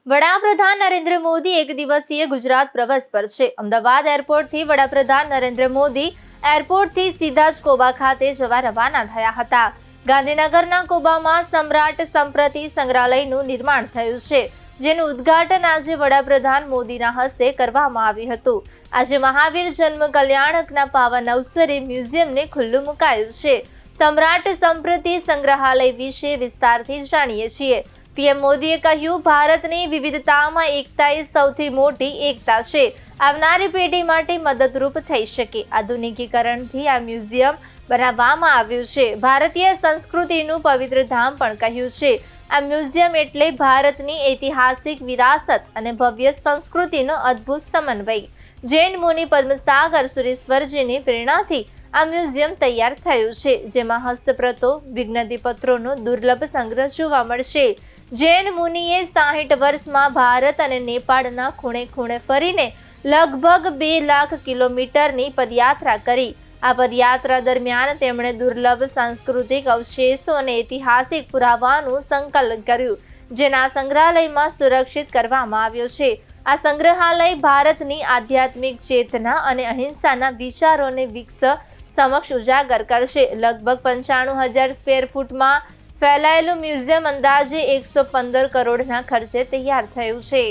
વડાપ્રધાન નરેન્દ્ર મોદી એક દિવસીય ગુજરાત પ્રવાસ પર છે। અમદાવાદ એરપોર્ટથી વડાપ્રધાન નરેન્દ્ર મોદી એરપોર્ટથી સીધા જ કોબા ખાતે જવા રવાના થયા હતા। ગાંધીનગરના કોબામાં સમ્રાટ સંપ્રતિ સંગ્રહાલયનું નિર્માણ થયું છે, જેનું ઉદ્ઘાટન આજે વડાપ્રધાન મોદીના હસ્તે કરવામાં આવ્યું હતું। આજે મહાવીર જન્મ કલ્યાણકના પાવન અવસરે મ્યુઝિયમને ખુલ્લું મુકાયું છે। સમ્રાટ સંપ્રતિ સંગ્રહાલય વિશે વિસ્તારથી જાણીએ છીએ। પીએમ મોદીએ કહ્યું, ભારતની વિવિધતામાં એકતા એ સૌથી મોટી એકતા છે। આવનારી પેઢી માટે મદદરૂપ થઈ શકે। આધુનિકીકરણથી આ મ્યુઝિયમ બનાવવામાં આવ્યું છે। ભારતીય સંસ્કૃતિનું પવિત્ર ધામ પણ કહ્યું છે। આ મ્યુઝિયમ એટલે ભારતની ઐતિહાસિક વિરાસત અને ભવ્ય સંસ્કૃતિનો અદ્ભુત સમન્વય। જૈન મુનિ પદ્મસાગર સુરેશ્વરજીની પ્રેરણાથી આ મ્યુઝિયમ તૈયાર થયું છે, જેમાં હસ્તપ્રતો, વિજ્ઞાતિપત્રોનો દુર્લભ સંગ્રહ જોવા મળશે। જૈન મુનિએ 60 વર્ષમાં ભારત અને નેપાળના ખૂણે ખૂણે ફરીને લગભગ 2 લાખ કિલોમીટરની પદયાત્રા કરી। આ પદયાત્રા દરમિયાન તેમણે દુર્લભ સાંસ્કૃતિક અવશેષો અને ઐતિહાસિક પુરાવાનું સંકલન કર્યું, જેના સંગ્રહાલયમાં સુરક્ષિત કરવામાં આવ્યો છે। આ સંગ્રહાલય ભારતની આધ્યાત્મિક ચેતના અને અહિંસાના વિચારોને વિશ્વ સમક્ષ ઉજાગર કરશે। લગભગ 95,000 સ્ક્વેર ફૂટમાં ફેલાયેલું મ્યુઝિયમ અંદાજે 115 કરોડના ખર્ચે તૈયાર થયું છે।